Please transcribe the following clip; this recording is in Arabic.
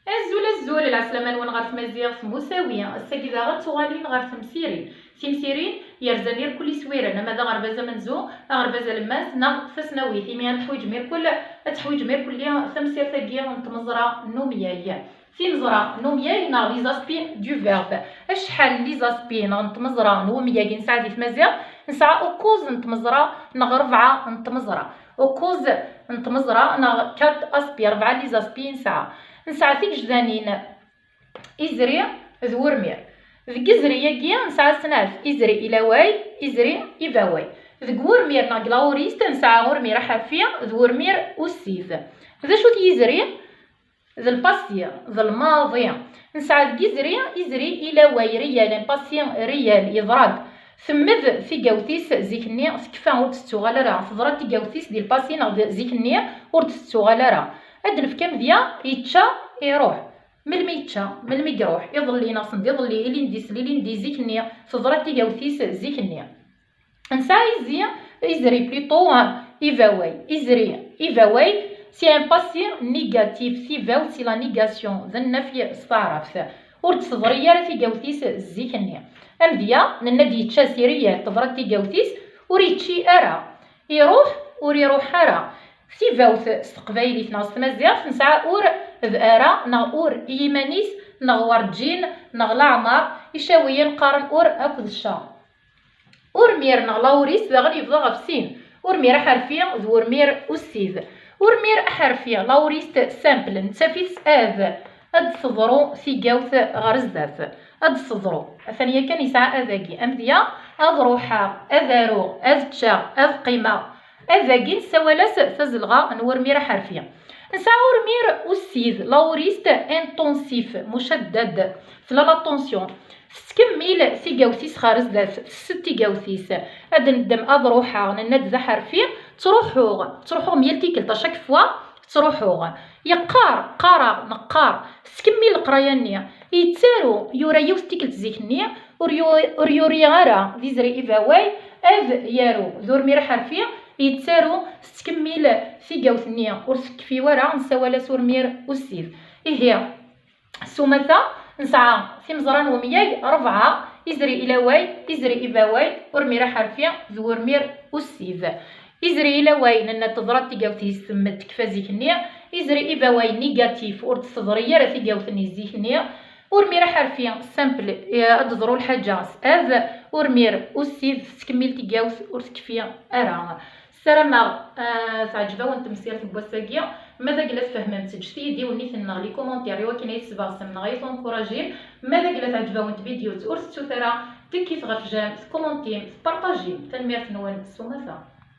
الزول العسلامة ون غار تمازيغ مساوية الساكيدا غتوغالين غار تمسيرين تمسيرين يرزانير كل سويرة ماذا غربازة منزو غربازة لماس نا فسناوي ثيميان تحويج مير كل تحويج مير كل ثمسير ثاقية نتمزرا نومياي تمزرا نومياي نا لي زاسبين دو فيرب اشحال لي زاسبين نتمزرا نومياي نسعى في تمازيغ نسعى اوكوز نتمزرا نغربعة نتمزرا اوكوز نتمزرا نا كات اسبي 4 لي زاسبي نسعى فيك جدانين إزري ذورمير ذك إزري ياكي نسعى سناف إزري إلاواي إزري إباواي ذك ورمير ناقلاوريست نسعى ورمير حافية ذورمير أسيز ذا شو تيزري ذا الباسي ذا الماضي نسعى ذك إزري إلاواي ريال باسي ريال يضرب ثمذ في قوتيس زيكني سكفا ورد ستوغالرا فضرات قوتيس ديال الباسي ناض زيكني ورد ستوغالرا أدنف كام ديا يتشا يروح ملمي يتشا ملمي يروح يظل ناصن يظل إلي نديس لي ندي زيكني فضرات قوتيس زيكني نسعى إزري بليطو إيفاواي إزري إيفاواي سي ان باسي نيجاتيف سي فاو سي لا نيغاسيون ذا النفي استعرف ورد صدرية في قوتيس زيكني أمديا ننادي يتشا سيريا تضرات قوتيس وريتشي أرا يروح وريروح أرا سي فاوث استقبايلي في ناس تمازيغ نسعى اور ذارا نغور إيمانيس نغورجين نغلعمر يشاويا نقارن اور أكد الشا اور مير نغلاوريس ذا يفضى غفسين اور مير حرفيا ذور مير أسيذ اور مير حرفيا لاوريست سامبل نتسافيس أد صدرو ثيقاوث غرزداث أد صدرو الثانية كان يسعى أذاكي أمديا أذ روحا أذارو أذ تشا أذ قيمة أذاكي نساولاس تزلغا نور مير حرفيا نسعى ورمير أسيذ لاوريست انتونسيف مشدد فلا لاتونسيون تكمل ثيقاوثيس خارزداث ستي قاوثيس أد ندم أذ روحا نند ذا حرفيا تروحو ميال تيكلتا شاك فوا تروحو يقار قارا نقار تكمل القرايه يتسارو يورا يوس تيكلت زيكني وريوري غارا ديزري إيفاواي أذ يارو ذور مير حرفيا يتسارو تكمل في قوثنيا ورسكفي ورا نساوالا سور مير أسيذ إيه سومتا نسعى في مزران ومياي 4 إزري إلاواي إزري إيفاواي ورمير حرفيا ذور مير أسيذ إزري إلاواي ننا تضرات تيقاوثي سمت كفا زيكنيا إزري إيفاواي نيجاتيف ور تصدريا راه تيقاوثني زيكنيا ورمير حرفيا سامبل أدضرو الحاجة هذا ورمير أسيذ تكمل تيقاوث ورتكفيا أرا السلامة تعجبا وانت مسيرة بواساقيا ماذا قلت فهمت جتيدي ونيثنا لي كومونتير وكاين يتسبع سمنا غير تنكوراجين ماذا قلت تعجبا وانت فيديو تورس تثرى تكيف غفجان كومونتين بارطاجي تنمير نوان السومثا.